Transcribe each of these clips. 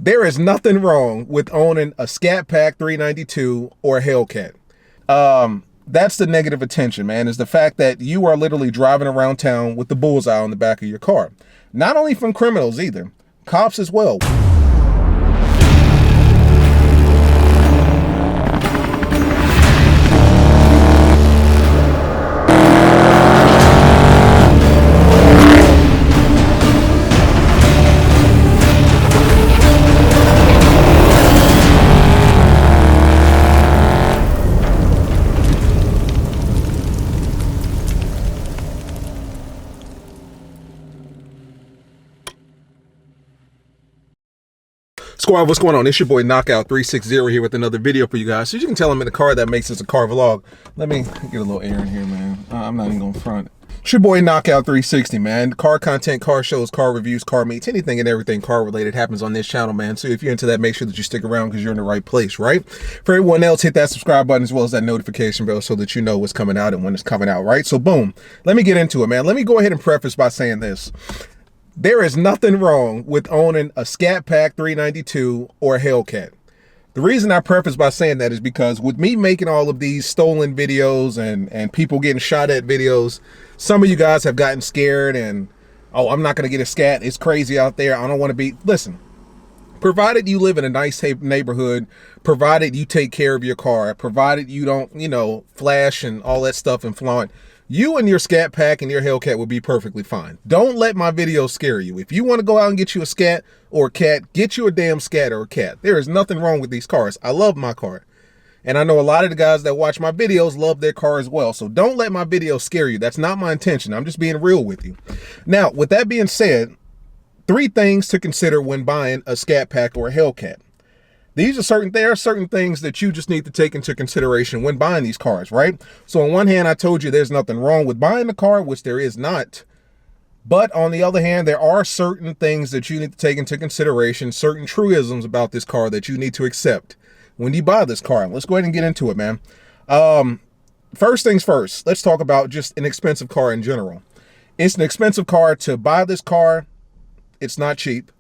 There is nothing wrong with owning a SCAT PACK 392 or a Hellcat. That's the negative attention, man, is the fact that you are literally driving around town with the bullseye on the back of your car. Not only from criminals either, cops as well. Squad, what's going on? It's your boy Knockout 360 here with another video for you guys. So as you can tell, I'm in the car. That makes this a car vlog. Let me get a little air in here, man. I'm not even going front. It's your boy Knockout 360, man. Car content, car shows, car reviews, car meets, anything and everything car related happens on this channel, man. So if you're into that, make sure that you stick around because you're in the right place, right? For everyone else, hit that subscribe button as well as that notification bell so that you know what's coming out and when it's coming out, right? So boom, let me get into it, man. Let me go ahead and preface by saying this. There is nothing wrong with owning a SCAT PACK 392 or a Hellcat. The reason I preface by saying that is because with me making all of these stolen videos and people getting shot at videos, some of you guys have gotten scared and, oh, I'm not going to get a SCAT. It's crazy out there. I don't want to be. Listen, provided you live in a nice neighborhood, provided you take care of your car, provided you don't, flash and all that stuff and flaunt, you and your SCAT PACK and your Hellcat will be perfectly fine. Don't let my videos scare you. If you want to go out and get you a SCAT or a cat, get you a damn SCAT or a cat. There is nothing wrong with these cars. I love my car. And I know a lot of the guys that watch my videos love their car as well. So don't let my videos scare you. That's not my intention. I'm just being real with you. Now, with that being said, 3 things to consider when buying a SCAT PACK or a Hellcat. There are certain things that you just need to take into consideration when buying these cars, right? So on one hand, I told you there's nothing wrong with buying the car, which there is not. But on the other hand, there are certain things that you need to take into consideration, certain truisms about this car that you need to accept when you buy this car. Let's go ahead and get into it, man. First things first, let's talk about just an expensive car in general. It's an expensive car. To buy this car, it's not cheap.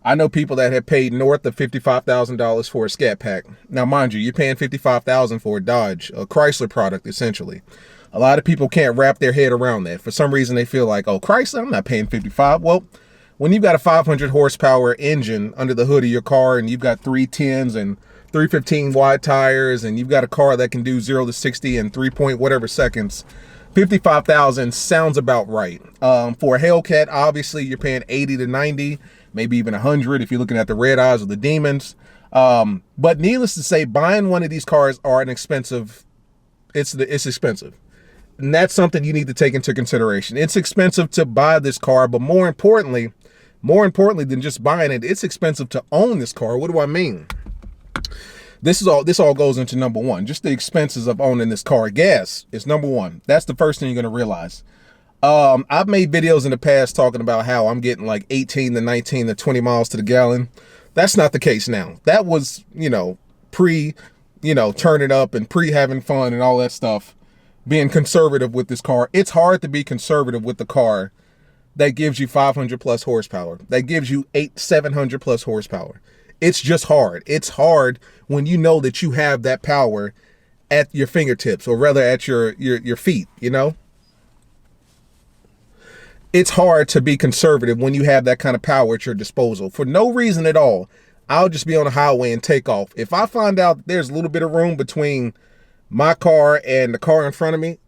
I know people that have paid north of $55,000 for a SCAT PACK. Now, mind you, you're paying $55,000 for a Dodge, a Chrysler product, essentially. A lot of people can't wrap their head around that. For some reason, they feel like, oh, Chrysler, I'm not paying $55,000. Well, when you've got a 500 horsepower engine under the hood of your car and you've got 310s and 315 wide tires and you've got a car that can do 0 to 60 in 3 point whatever seconds, $55,000 sounds about right. For a Hellcat, obviously, you're paying 80 to 90, maybe even 100 if you're looking at the red eyes or the demons. But needless to say, buying one of these cars are an expensive. It's expensive, and that's something you need to take into consideration. It's expensive to buy this car, but more importantly than just buying it, it's expensive to own this car. What do I mean? This all goes into number one, just the expenses of owning this car. Gas is number one. That's the first thing you're going to realize. I've made videos in the past talking about how I'm getting like 18 to 19 to 20 miles to the gallon. That's not the case now. That was, pre, turning up and pre having fun and all that stuff, being conservative with this car. It's hard to be conservative with the car that gives you 500 plus horsepower, that gives you 700 plus horsepower. It's just hard. It's hard when you know that you have that power at your fingertips, or rather at your feet, It's hard to be conservative when you have that kind of power at your disposal. For no reason at all, I'll just be on the highway and take off. If I find out there's a little bit of room between my car and the car in front of me,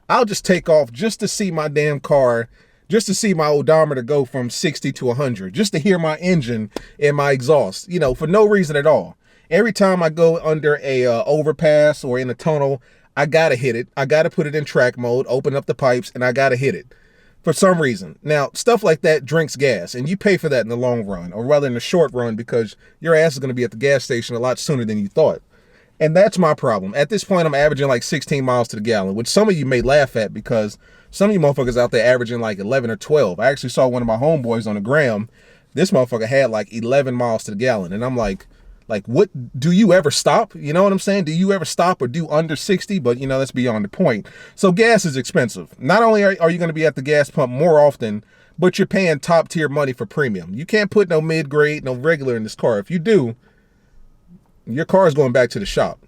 I'll just take off just to see my damn car, just to see my odometer go from 60 to 100, just to hear my engine and my exhaust, for no reason at all. Every time I go under a overpass or in a tunnel, I gotta hit it. I gotta put it in track mode, open up the pipes, and I gotta hit it for some reason. Now, stuff like that drinks gas, and you pay for that in the long run, or rather in the short run, because your ass is gonna be at the gas station a lot sooner than you thought. And that's my problem. At this point, I'm averaging like 16 miles to the gallon, which some of you may laugh at because some of you motherfuckers out there averaging like 11 or 12. I actually saw one of my homeboys on the gram. This motherfucker had like 11 miles to the gallon. And I'm like, what, do you ever stop? You know what I'm saying? Do you ever stop or do under 60? But that's beyond the point. So gas is expensive. Not only are you going to be at the gas pump more often, but you're paying top tier money for premium. You can't put no mid-grade, no regular in this car. If you do, your car is going back to the shop,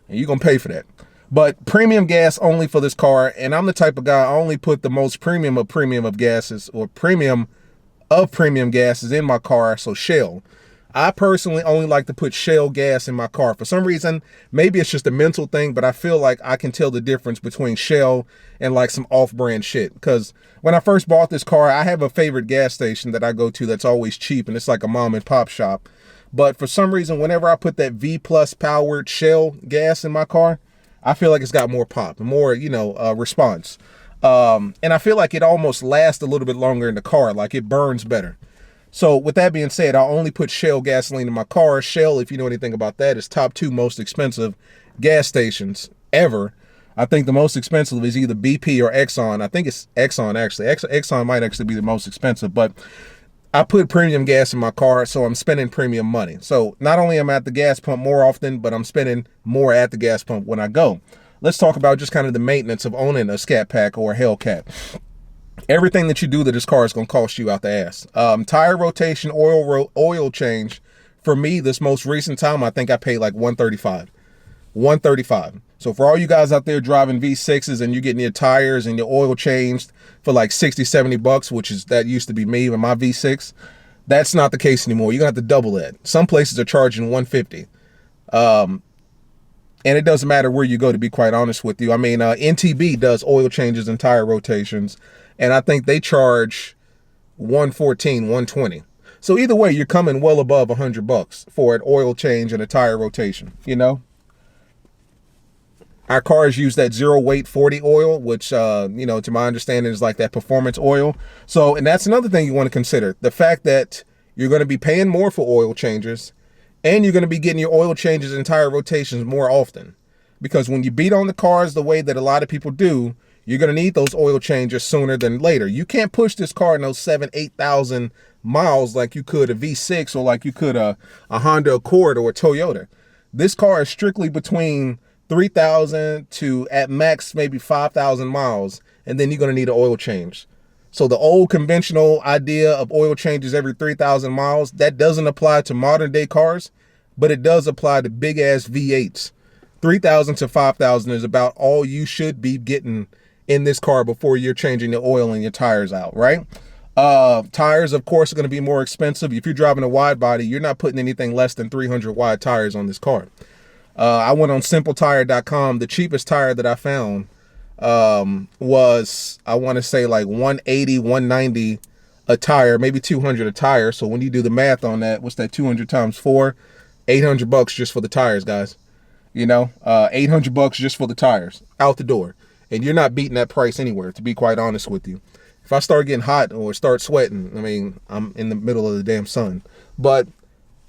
and you're going to pay for that. But premium gas only for this car, and I'm the type of guy, I only put the most premium of gases, or premium gases in my car, so Shell. I personally only like to put Shell gas in my car. For some reason, maybe it's just a mental thing, but I feel like I can tell the difference between Shell and like some off-brand shit. Because when I first bought this car, I have a favorite gas station that I go to that's always cheap, and it's like a mom and pop shop. But for some reason, whenever I put that V+ powered Shell gas in my car, I feel like it's got more pop, more, response. And I feel like it almost lasts a little bit longer in the car, like it burns better. So with that being said, I'll only put Shell gasoline in my car. Shell, if you know anything about that, is top 2 most expensive gas stations ever. I think the most expensive is either BP or Exxon. I think it's Exxon, actually. Exxon might actually be the most expensive, but I put premium gas in my car, so I'm spending premium money. So not only am I at the gas pump more often, but I'm spending more at the gas pump when I go. Let's talk about just kind of the maintenance of owning a SCAT Pack or a Hellcat. Everything that you do to this car is going to cost you out the ass. Tire rotation, oil change. For me, this most recent time, I think I paid like $135. $135. So for all you guys out there driving V6s and you're getting your tires and your oil changed for like 60, 70 bucks, that used to be me with my V6, that's not the case anymore. You're going to have to double that. Some places are charging $150. And it doesn't matter where you go, to be quite honest with you. I mean, NTB does oil changes and tire rotations, and I think they charge $114, $120. So either way, you're coming well above $100 for an oil change and a tire rotation, Our cars use that 0 weight 40 oil, which, to my understanding is like that performance oil. So, and that's another thing you want to consider. The fact that you're going to be paying more for oil changes, and you're going to be getting your oil changes and tire rotations more often. Because when you beat on the cars the way that a lot of people do, you're going to need those oil changes sooner than later. You can't push this car in those 8,000 miles like you could a V6 or like you could a Honda Accord or a Toyota. This car is strictly between 3,000 to at max maybe 5,000 miles, and then you're going to need an oil change. So the old conventional idea of oil changes every 3,000 miles, that doesn't apply to modern day cars, but it does apply to big ass V8s. 3,000 to 5,000 is about all you should be getting in this car before you're changing the oil and your tires out, right? Tires, of course, are going to be more expensive. If you're driving a wide body, you're not putting anything less than 300 wide tires on this car. I went on simpletire.com. The cheapest tire that I found was, I want to say like 180, 190 a tire, maybe 200 a tire. So when you do the math on that, what's that, 200 times 4? $800 just for the tires, guys. $800 just for the tires out the door. And you're not beating that price anywhere, to be quite honest with you. If I start getting hot or start sweating, I mean, I'm in the middle of the damn sun. But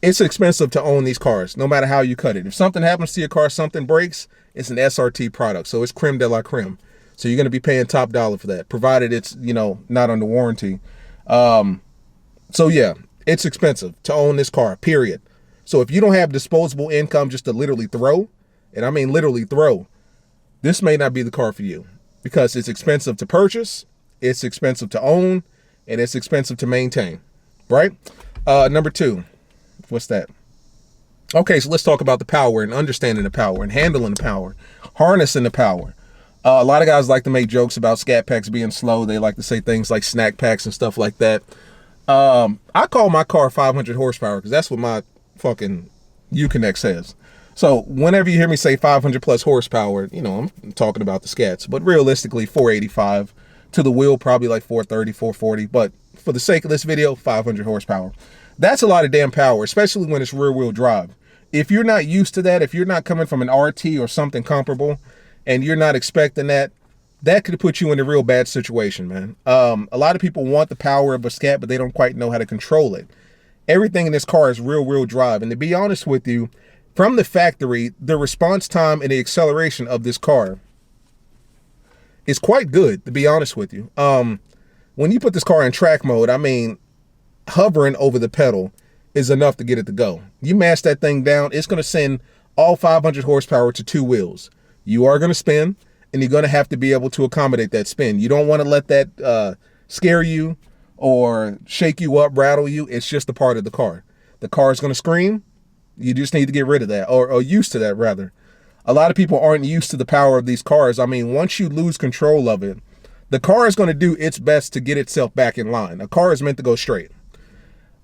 it's expensive to own these cars, no matter how you cut it. If something happens to your car, something breaks, it's an SRT product. So it's creme de la creme. So you're going to be paying top dollar for that, provided it's, not under warranty. So yeah, it's expensive to own this car, period. So if you don't have disposable income just to literally throw, and I mean literally throw, this may not be the car for you, because it's expensive to purchase, it's expensive to own, and it's expensive to maintain, right? Number 2, what's that? Okay, so let's talk about the power and understanding the power and handling the power, harnessing the power. A lot of guys like to make jokes about SCAT packs being slow. They like to say things like snack packs and stuff like that. I call my car 500 horsepower because that's what my fucking Uconnect says. So whenever you hear me say 500 plus horsepower, I'm talking about the SCATs, but realistically 485 to the wheel, probably like 430, 440. But for the sake of this video, 500 horsepower. That's a lot of damn power, especially when it's rear wheel drive. If you're not used to that, if you're not coming from an RT or something comparable, and you're not expecting that, that could put you in a real bad situation, man. A lot of people want the power of a SCAT, but they don't quite know how to control it. Everything in this car is rear wheel drive. And to be honest with you, from the factory, the response time and the acceleration of this car is quite good, to be honest with you. When you put this car in track mode, I mean, hovering over the pedal is enough to get it to go. You mash that thing down, it's going to send all 500 horsepower to 2 wheels. You are going to spin, and you're going to have to be able to accommodate that spin. You don't want to let that scare you or shake you up, rattle you. It's just a part of the car. The car is going to scream. You just need to get rid of that, or used to that, rather. A lot of people aren't used to the power of these cars. I mean, once you lose control of it, the car is going to do its best to get itself back in line. A car is meant to go straight.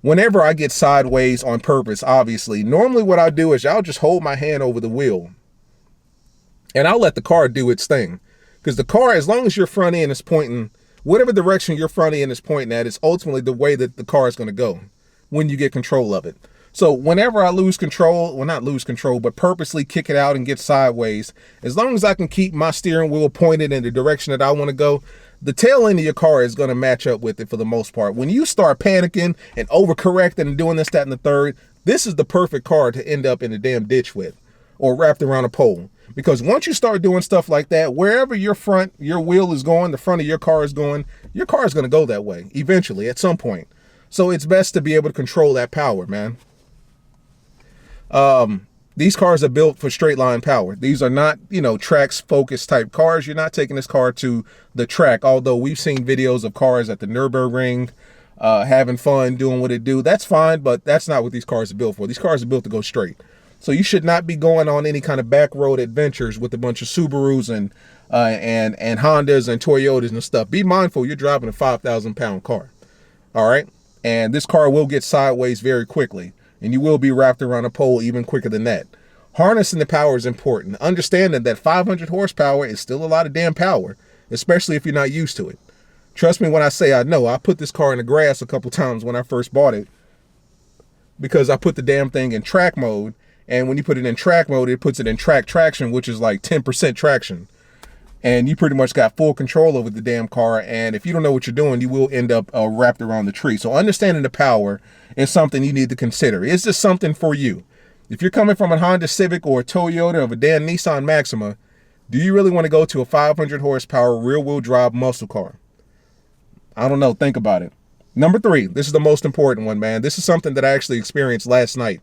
Whenever I get sideways on purpose, obviously, normally what I'll do is I'll just hold my hand over the wheel and I'll let the car do its thing. Because the car, as long as your front end is pointing, whatever direction your front end is pointing at, is ultimately the way that the car is going to go when you get control of it. So whenever I lose control, well, not lose control, but purposely kick it out and get sideways, as long as I can keep my steering wheel pointed in the direction that I want to go, the tail end of your car is going to match up with it for the most part. When you start panicking and overcorrecting and doing this, that, and the third, this is the perfect car to end up in the damn ditch with, or wrapped around a pole. Because once you start doing stuff like that, wherever your wheel is going, the front of your car is going to go that way eventually at some point. So it's best to be able to control that power, man. These cars are built for straight line power. These are not, tracks focused type cars. You're not taking this car to the track. Although we've seen videos of cars at the Nürburgring, having fun, doing what it do. That's fine, but that's not what these cars are built for. These cars are built to go straight. So you should not be going on any kind of back road adventures with a bunch of Subarus and Hondas and Toyotas and stuff. Be mindful, you're driving a 5,000-pound car. All right. And this car will get sideways very quickly. And you will be wrapped around a pole even quicker than that. Harnessing the power is important. Understanding that 500 horsepower is still a lot of damn power, especially if you're not used to it. Trust me when I say I know. I put this car in the grass a couple times when I first bought it because I put the damn thing in track mode. And when you put it in track mode, it puts it in track traction, which is like 10% traction. And you pretty much got full control over the damn car. And if you don't know what you're doing, you will end up wrapped around the tree. So understanding the power is something you need to consider. Is this something for you? If you're coming from a Honda Civic or a Toyota or a damn Nissan Maxima, do you really want to go to a 500 horsepower rear-wheel drive muscle car? I don't know. Think about it. Number 3, this is the most important one, man. This is something that I actually experienced last night.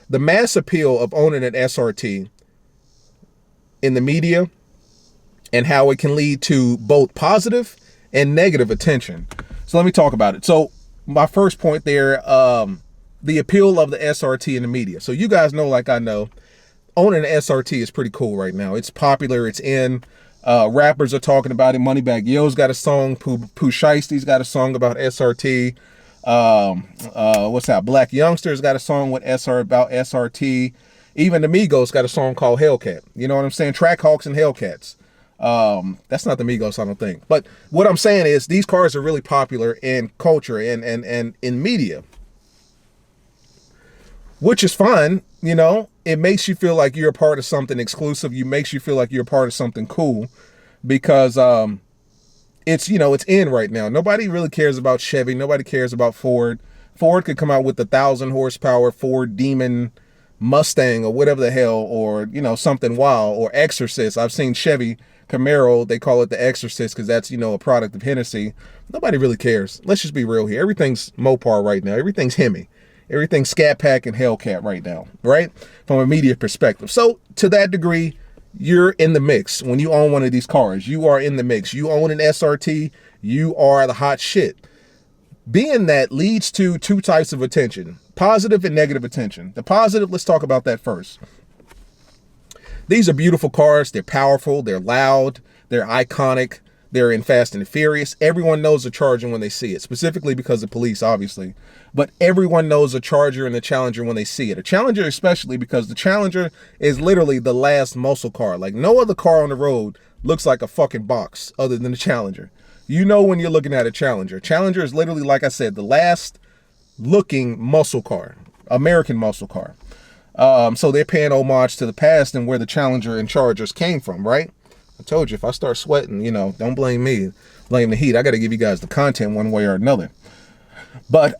The mass appeal of owning an SRT in the media and how it can lead to both positive and negative attention. So let me talk about it. So my first point there, the appeal of the SRT in the media. So you guys know, like I know, owning an SRT is pretty cool right now. It's popular. It's in. Rappers are talking about it. Moneybagg Yo's got a song. Pooh Shiesty's got a song about SRT. What's that? Black Youngster's got a song with about SRT. Even the Migos got a song called Hellcat. You know what I'm saying? Trackhawks and Hellcats. That's not the Migos, I don't think. But what I'm saying is these cars are really popular in culture and in media, which is fine. It makes you feel like you're a part of something exclusive. It makes you feel like you're a part of something cool because, it's in right now. Nobody really cares about Chevy. Nobody cares about Ford. Ford could come out with 1,000 horsepower Ford Demon Mustang or whatever the hell, or, something wild, or Exorcist. I've seen Chevy Camaro, they call it the Exorcist because that's, a product of Hennessy. Nobody really cares. Let's just be real here. Everything's Mopar right now. Everything's Hemi. Everything's SCAT PACK and Hellcat right now, right? From a media perspective. So to that degree, you're in the mix. When you own one of these cars, you are in the mix. You own an SRT, you are the hot shit. Being that leads to 2 types of attention, positive and negative attention. The positive, let's talk about that first. These are beautiful cars. They're powerful. They're loud. They're iconic. They're in Fast and the Furious. Everyone knows a Charger when they see it, specifically because of police, obviously. But everyone knows a Charger and a Challenger when they see it. A Challenger especially because the Challenger is literally the last muscle car. Like no other car on the road looks like a fucking box other than the Challenger. You know when you're looking at a Challenger. Challenger is literally, like I said, the last looking muscle car, American muscle car. So they're paying homage to the past and where the Challenger and Chargers came from, right? I told you, if I start sweating, don't blame me, blame the heat. I got to give you guys the content one way or another. But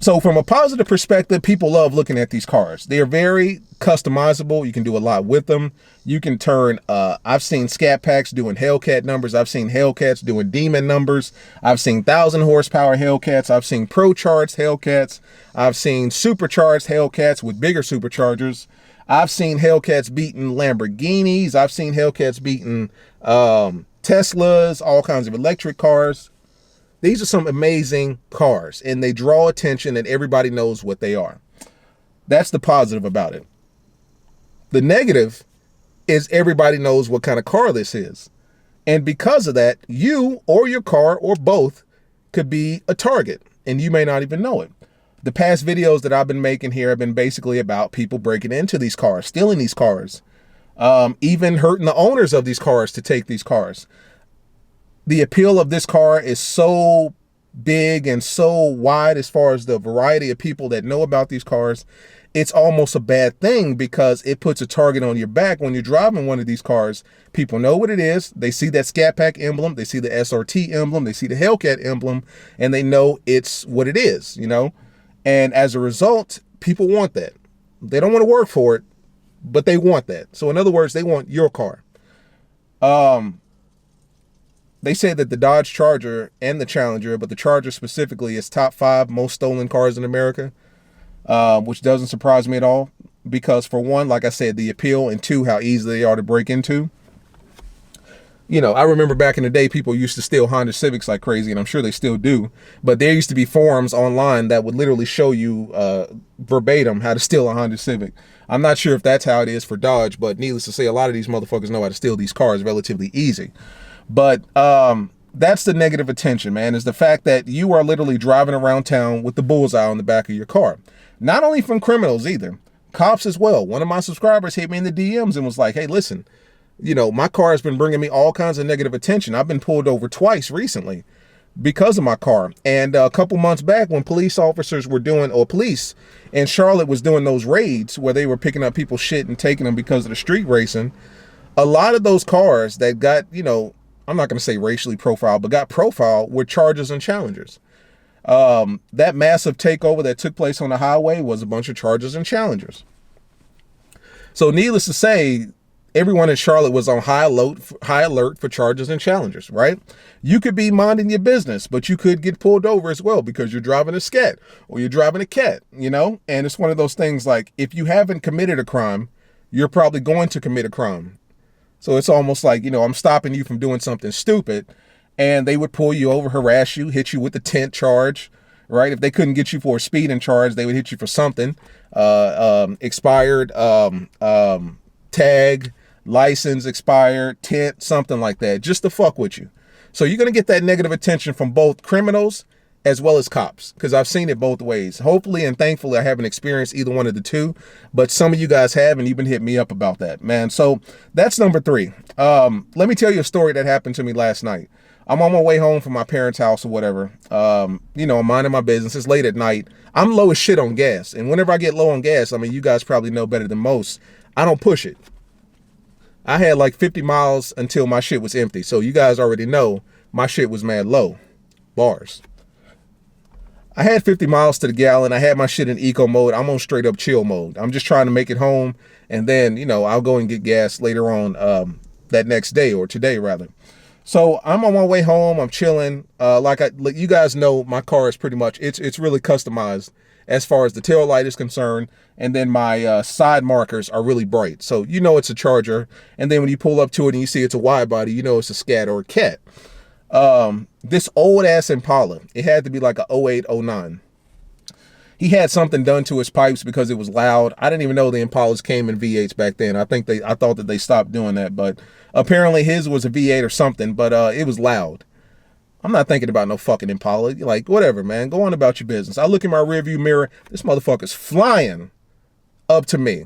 so from a positive perspective, people love looking at these cars. They are very customizable. You can do a lot with them. You can turn, I've seen SCAT Packs doing Hellcat numbers. I've seen Hellcats doing Demon numbers. I've seen 1,000 horsepower Hellcats. I've seen pro-charged Hellcats. I've seen supercharged Hellcats with bigger superchargers. I've seen Hellcats beating Lamborghinis. I've seen Hellcats beating Teslas, all kinds of electric cars. These are some amazing cars, and they draw attention, and everybody knows what they are. That's the positive about it. The negative is everybody knows what kind of car this is. And because of that, you or your car or both could be a target, and you may not even know it. The past videos that I've been making here have been basically about people breaking into these cars, stealing these cars, even hurting the owners of these cars to take these cars. The appeal of this car is so big and so wide as far as the variety of people that know about these cars. It's almost a bad thing because it puts a target on your back when you're driving one of these cars. People know what it is. They see that SCAT PACK emblem. They see the SRT emblem. They see the Hellcat emblem, and they know it's what it is, you know? And as a result, people want that. They don't want to work for it, but they want that. So in other words, they want your car. They say that the Dodge Charger and the Challenger, but the Charger specifically, is top 5 most stolen cars in America. Which doesn't surprise me at all, because for one, like I said, the appeal, and two, how easy they are to break into. You know, I remember back in the day, people used to steal Honda Civics like crazy, and I'm sure they still do. But there used to be forums online that would literally show you verbatim how to steal a Honda Civic. I'm not sure if that's how it is for Dodge, but needless to say, a lot of these motherfuckers know how to steal these cars relatively easy. But that's the negative attention, man, is the fact that you are literally driving around town with the bullseye on the back of your car. Not only from criminals either, cops as well. One of my subscribers hit me in the DMs and was like, hey, listen, you know, my car has been bringing me all kinds of negative attention. I've been pulled over twice recently because of my car. And a couple months back when police officers were doing, or police in Charlotte was doing those raids where they were picking up people's shit and taking them because of the street racing, a lot of those cars that got, you know, I'm not going to say racially profiled, but got profiled were Chargers and Challengers. That massive takeover that took place on the highway was a bunch of Chargers and Challengers. So needless to say, everyone in Charlotte was on high alert for Chargers and Challengers, right? You could be minding your business, but you could get pulled over as well because you're driving a SCAT or you're driving a CAT, you know? And it's one of those things like, if you haven't committed a crime, you're probably going to commit a crime. So it's almost like, you know, I'm stopping you from doing something stupid, and they would pull you over, harass you, hit you with the tent charge, right? If they couldn't get you for a speeding charge, they would hit you for something, expired, tag, license expired, tent, something like that, just to fuck with you. So you're going to get that negative attention from both criminals as well as cops, because I've seen it both ways. Hopefully and thankfully I haven't experienced either one of the two, but some of you guys have, and you've been hitting me up about that, man. So that's number 3. Let me tell you a story that happened to me last night. I'm on my way home from my parents' house or whatever. You know, I'm minding my business. It's late at night. I'm low as shit on gas. And whenever I get low on gas, I mean, you guys probably know better than most, I don't push it. I had like 50 miles until my shit was empty. So you guys already know my shit was mad low. Bars. I had 50 miles to the gallon. I had my shit in eco mode. I'm on straight up chill mode. I'm just trying to make it home. And then, you know, I'll go and get gas later on that next day, or today rather. So I'm on my way home. I'm chilling. Like you guys know, my car is pretty much, it's really customized as far as the tail light is concerned. And then my side markers are really bright. So you know it's a Charger. And then when you pull up to it and you see it's a wide body, you know it's a SCAT or a CAT. This old ass Impala, it had to be like a 08, 09. He had something done to his pipes because it was loud. I didn't even know the Impalas came in V8s back then. I thought that they stopped doing that, but apparently his was a V8 or something, but it was loud. I'm not thinking about no fucking Impala. Like, whatever, man. Go on about your business. I look in my rearview mirror. This motherfucker's flying up to me.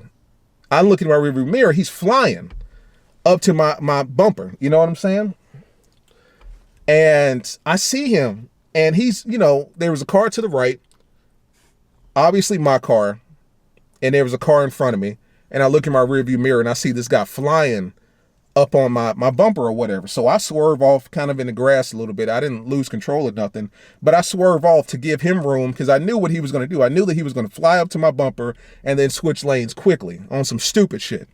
I look in my rearview mirror. He's flying up to my bumper. You know what I'm saying? And I see him, and he's, you know, there was a car to the right, obviously my car, and there was a car in front of me, and I look in my rearview mirror and I see this guy flying up on my bumper or whatever. So I swerve off kind of in the grass a little bit. I didn't lose control of nothing, but I swerve off to give him room because I knew what he was going to do. I knew that he was going to fly up to my bumper and then switch lanes quickly on some stupid shit.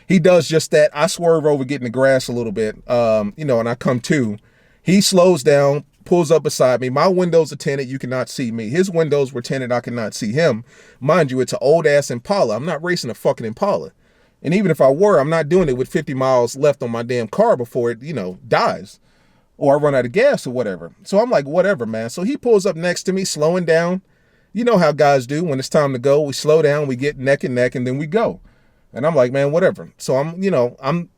He does just that. I swerve over, get in the grass a little bit, you know, and I come to. He slows down, pulls up beside me. My windows are tinted. You cannot see me. His windows were tinted. I cannot see him. Mind you, it's an old-ass Impala. I'm not racing a fucking Impala. And even if I were, I'm not doing it with 50 miles left on my damn car before it, you know, dies. or I run out of gas or whatever. So I'm like, whatever, man. So he pulls up next to me, slowing down. You know how guys do when it's time to go. We slow down, we get neck and neck, and then we go. And I'm like, man, whatever. So I'm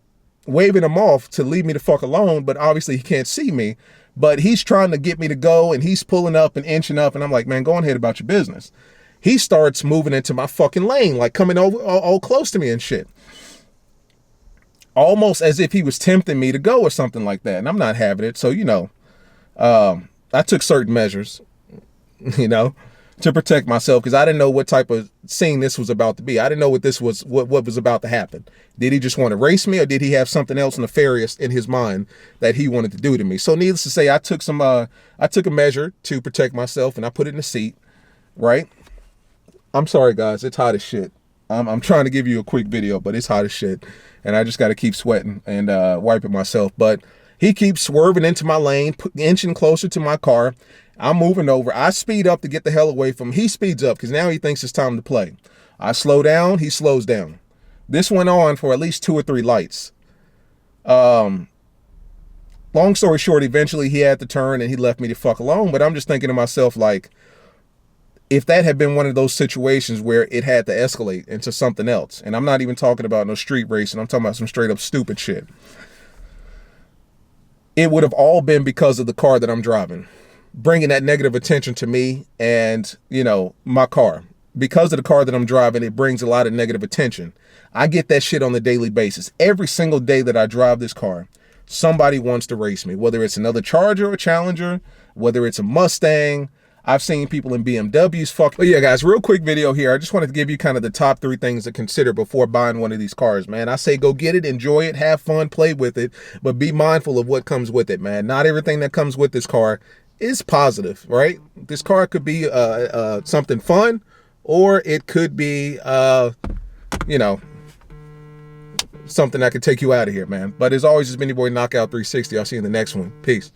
waving him off to leave me the fuck alone, but obviously he can't see me. But he's trying to get me to go, and he's pulling up and inching up, and I'm like, man, go on ahead about your business. He starts moving into my fucking lane, like coming over all close to me and shit. Almost as if he was tempting me to go or something like that. And I'm not having it. So, I took certain measures, to protect myself, because I didn't know what type of scene this was about to be. I didn't know what this was, what was about to happen. Did he just want to race me, or did he have something else nefarious in his mind that he wanted to do to me? So needless to say, I took a measure to protect myself, and I put it in the seat, right? I'm sorry, guys. It's hot as shit. I'm trying to give you a quick video, but it's hot as shit. And I just got to keep sweating and wiping myself. But he keeps swerving into my lane, inching closer to my car. I'm moving over. I speed up to get the hell away from him. He speeds up because now he thinks it's time to play. I slow down. He slows down. This went on for at least 2 or 3 lights. Long story short, eventually he had to turn and he left me the fuck alone. But I'm just thinking to myself, like, if that had been one of those situations where it had to escalate into something else, and I'm not even talking about no street racing, I'm talking about some straight up stupid shit, it would have all been because of the car that I'm driving, bringing that negative attention to me and, my car. Because of the car that I'm driving, it brings a lot of negative attention. I get that shit on a daily basis. Every single day that I drive this car, somebody wants to race me, whether it's another Charger or Challenger, whether it's a Mustang. I've seen people in BMWs fuck. But yeah, guys, real quick video here. I just wanted to give you kind of the top 3 things to consider before buying one of these cars, man. I say go get it, enjoy it, have fun, play with it, but be mindful of what comes with it, man. Not everything that comes with this car is positive, right? This car could be something fun, or it could be, something that could take you out of here, man. But as always, it's been your boy Knockout 360. I'll see you in the next one. Peace.